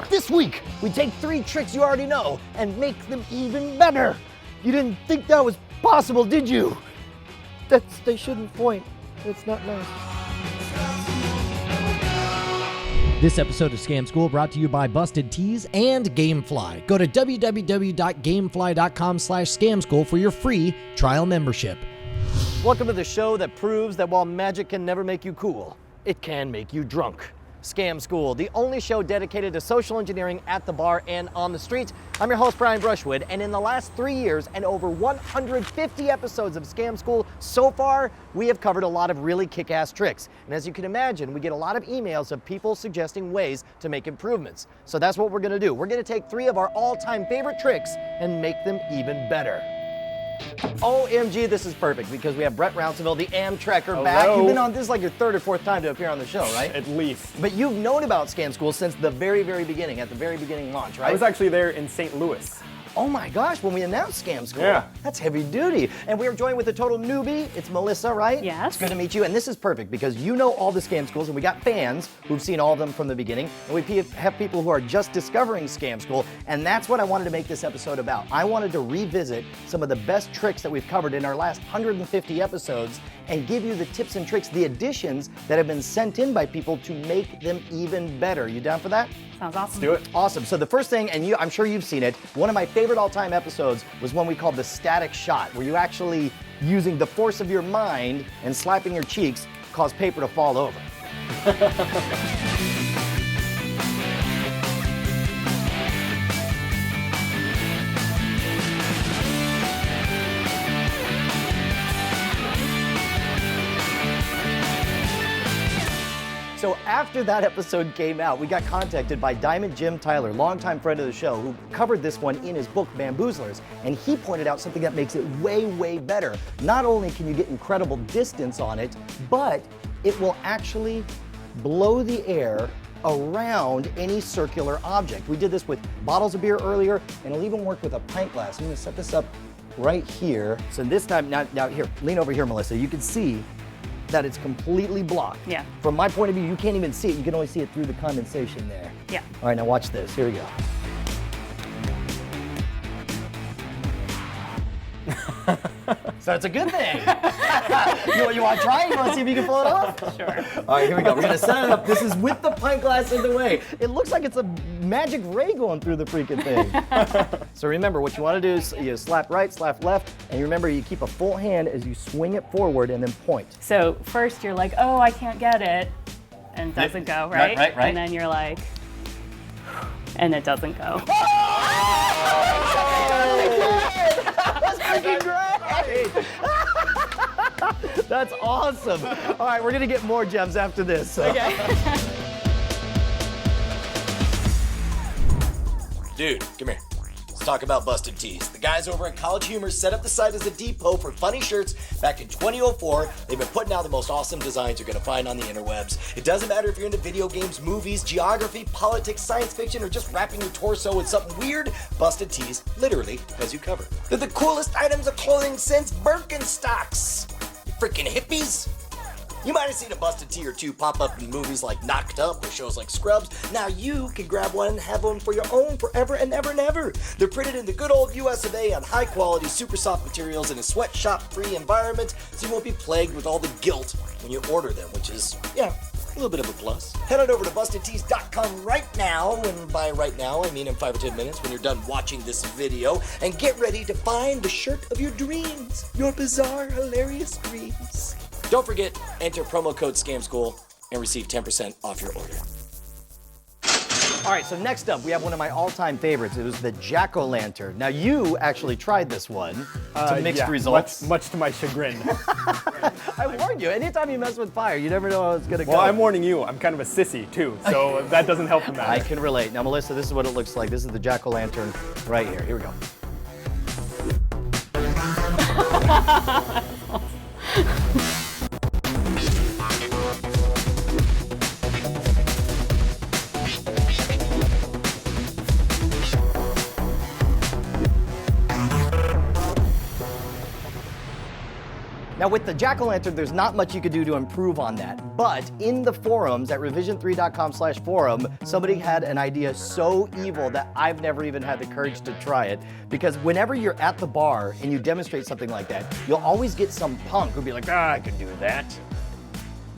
This week, we take 3 tricks you already know and make them even better. You didn't think that was possible, did you? They shouldn't point. It's not nice. This episode of Scam School brought to you by Busted Tees and GameFly. Go to www.gamefly.com/scamschool for your free trial membership. Welcome to the show that proves that while magic can never make you cool, it can make you drunk. Scam School, the only show dedicated to social engineering at the bar and on the streets. I'm your host, Brian Brushwood, and in the last 3 years and over 150 episodes of Scam School so far, we have covered a lot of really kick-ass tricks. And as you can imagine, we get a lot of emails of people suggesting ways to make improvements. So that's what we're gonna do. We're gonna take 3 of our all-time favorite tricks and make them even better. OMG, this is perfect because we have Brett Rounceville, the Amtrekker, back. You've been on, this is like your 3rd or 4th time to appear on the show, right? At least. But you've known about Scam School since the very, very beginning, at the very beginning launch, right? I was actually there in St. Louis. Oh my gosh, when we announced Scam School. Yeah. That's heavy duty. And we are joined with a total newbie. It's Melissa, right? Yes. It's good to meet you. And this is perfect because you know all the Scam Schools and we got fans who've seen all of them from the beginning. And we have people who are just discovering Scam School. And that's what I wanted to make this episode about. I wanted to revisit some of the best tricks that we've covered in our last 150 episodes and give you the tips and tricks, the additions that have been sent in by people to make them even better. You down for that? Sounds awesome. Do it. Awesome. So the first thing, and I'm sure you've seen it, one of my favorite all-time episodes was one we called the static shot, where you actually, using the force of your mind and slapping your cheeks, cause paper to fall over. So after that episode came out, we got contacted by Diamond Jim Tyler, longtime friend of the show, who covered this one in his book, Bamboozlers. And he pointed out something that makes it way, way better. Not only can you get incredible distance on it, but it will actually blow the air around any circular object. We did this with bottles of beer earlier, and it'll even work with a pint glass. I'm gonna set this up right here. So this time, now here, lean over here, Melissa. You can see that it's completely blocked. Yeah. From my point of view, you can't even see it. You can only see it through the condensation there. Yeah. All right, now watch this. Here we go. So it's a good thing. you want to try? You want to see if you can pull it off? Sure. All right, here we go. We're going to set it up. This is with the pint glass in the way. It looks like it's a magic ray going through the freaking thing. So remember, what you want to do is you slap right, slap left, and you remember you keep a full hand as you swing it forward and then point. So first you're like, oh, I can't get it, and it doesn't go, right? Right. And then you're like, and it doesn't go. That's freaking great! That's awesome. All right, we're gonna get more gems after this. So. Okay. Dude, come here. Let's talk about Busted Tees. The guys over at College Humor set up the site as a depot for funny shirts back in 2004. They've been putting out the most awesome designs you're going to find on the interwebs. It doesn't matter if you're into video games, movies, geography, politics, science fiction, or just wrapping your torso with something weird, Busted Tees literally has you covered. They're the coolest items of clothing since Birkenstocks. You freaking hippies. You might have seen a busted tee or two pop up in movies like Knocked Up or shows like Scrubs. Now you can grab one and have one for your own forever and ever and ever. They're printed in the good old US of A on high quality, super soft materials in a sweatshop-free environment, so you won't be plagued with all the guilt when you order them, which is, yeah, a little bit of a plus. Head on over to BustedTees.com right now, and by right now, I mean in 5 or 10 minutes when you're done watching this video, and get ready to find the shirt of your dreams, your bizarre, hilarious dreams. Don't forget, enter promo code SCAMSCHOOL and receive 10% off your order. All right, so next up, we have one of my all-time favorites. It was the jack-o'-lantern. Now, you actually tried this one to mixed results. Much to my chagrin. I warned you. Anytime you mess with fire, you never know how it's going to go. Well, I'm warning you. I'm kind of a sissy, too, so that doesn't help the matter. I can relate. Now, Melissa, this is what it looks like. This is the jack-o'-lantern right here. Here we go. Now Now with the jack-o'-lantern, there's not much you could do to improve on that. But in the forums at revision3.com/forum, somebody had an idea so evil that I've never even had the courage to try it. Because whenever you're at the bar and you demonstrate something like that, you'll always get some punk who'll be like, I can do that.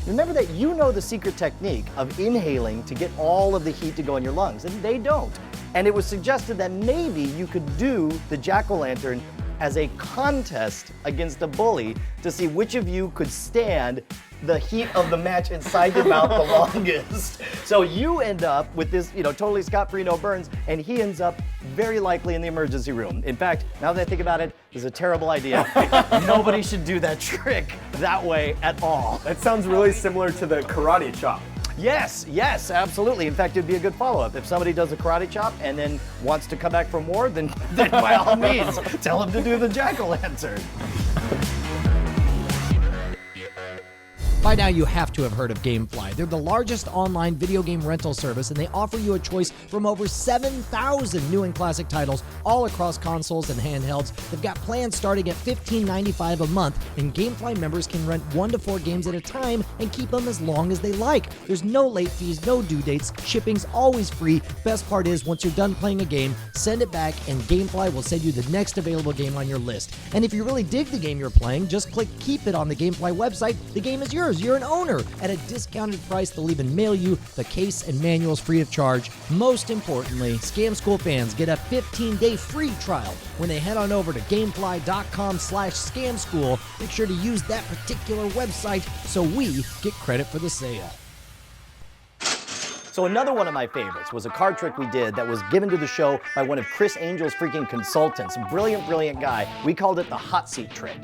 Remember that you know the secret technique of inhaling to get all of the heat to go in your lungs, and they don't. And it was suggested that maybe you could do the jack-o'-lantern as a contest against a bully to see which of you could stand the heat of the match inside your mouth the longest. So you end up with this, totally scot-free, no burns, and he ends up very likely in the emergency room. In fact, now that I think about it, it's a terrible idea. Nobody should do that trick that way at all. That sounds really similar to the karate chop. Yes, absolutely. In fact, it'd be a good follow-up. If somebody does a karate chop and then wants to come back for more, then by all means, tell him to do the jack-o'-lantern. By now, you have to have heard of GameFly. They're the largest online video game rental service, and they offer you a choice from over 7,000 new and classic titles all across consoles and handhelds. They've got plans starting at $15.95 a month, and GameFly members can rent 1 to 4 games at a time and keep them as long as they like. There's no late fees, no due dates, shipping's always free. Best part is, once you're done playing a game, send it back, and GameFly will send you the next available game on your list. And if you really dig the game you're playing, just click Keep It on the GameFly website. The game is yours. You're an owner. At a discounted price, they'll even mail you the case and manuals free of charge. Most importantly, Scam School fans get a 15-day free trial when they head on over to gamefly.com/scamschool. Make sure to use that particular website so we get credit for the sale. So another one of my favorites was a card trick we did that was given to the show by one of Chris Angel's freaking consultants. Brilliant, brilliant guy. We called it the hot seat trick.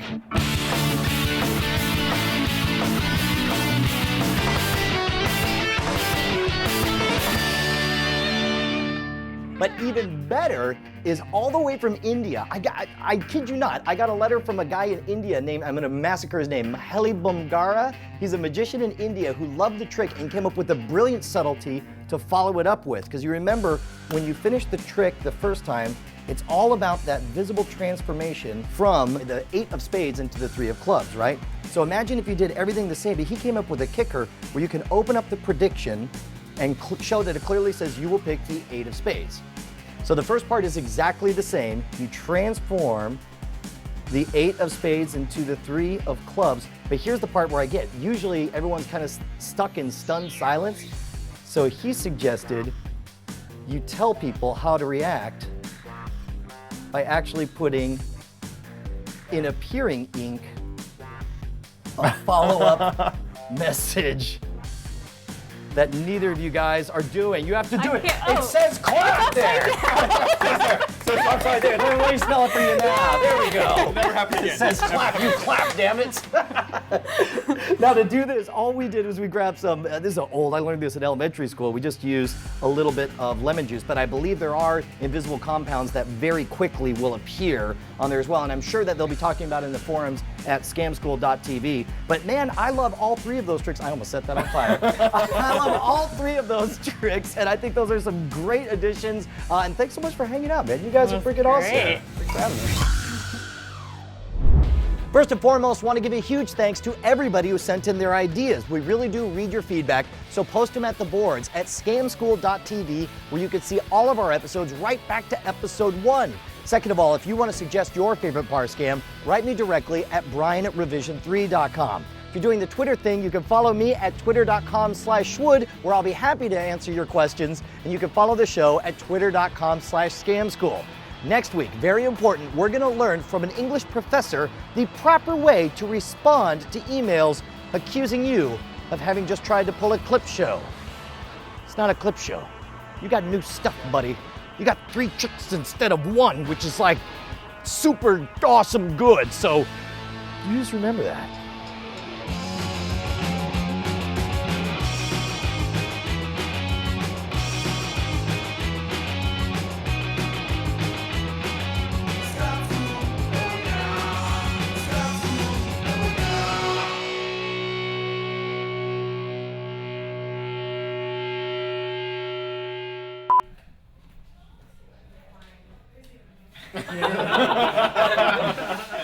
But even better is all the way from India. I kid you not, I got a letter from a guy in India named, I'm gonna massacre his name, Maheli Bumgara. He's a magician in India who loved the trick and came up with a brilliant subtlety to follow it up with. Because you remember, when you finish the trick the first time, it's all about that visible transformation from the 8 of spades into the 3 of clubs, right? So imagine if you did everything the same, but he came up with a kicker where you can open up the prediction and show that it clearly says you will pick the 8 of spades. So the first part is exactly the same. You transform the 8 of spades into the 3 of clubs, but here's the part where I get. Usually everyone's kind of stuck in stunned silence. So he suggested you tell people how to react by actually putting in appearing ink a follow-up message that neither of you guys are doing. You have to do it. It says clap there. So it's right there. Let me spell it for you now. There we go. Never happened again. It says clap. You clap, damn it. Now to do this, all we did was we grabbed some, this is old, I learned this in elementary school. We just used a little bit of lemon juice, but I believe there are invisible compounds that very quickly will appear on there as well. And I'm sure that they'll be talking about it in the forums at scamschool.tv. But man, I love all 3 of those tricks. I almost set that on fire. I love all 3 of those tricks, and I think those are some great additions. And thanks so much for hanging out, man. You guys are freaking awesome. Great. Thanks for having me. First and foremost, want to give a huge thanks to everybody who sent in their ideas. We really do read your feedback, so post them at the boards at scamschool.tv, where you can see all of our episodes right back to episode 1. Second of all, if you want to suggest your favorite bar scam, write me directly at brian@revision3.com. If you're doing the Twitter thing, you can follow me at twitter.com/schwood, where I'll be happy to answer your questions, and you can follow the show at twitter.com/scamschool. Next week, very important, we're going to learn from an English professor the proper way to respond to emails accusing you of having just tried to pull a clip show. It's not a clip show. You got new stuff, buddy. You got 3 tricks instead of 1, which is like super awesome good. So you just remember that.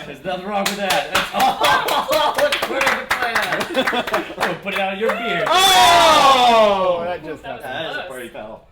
Is Nothing wrong with that. That's part of the plan. Put it out of your beard. Oh! That just happened. That is a pretty foul.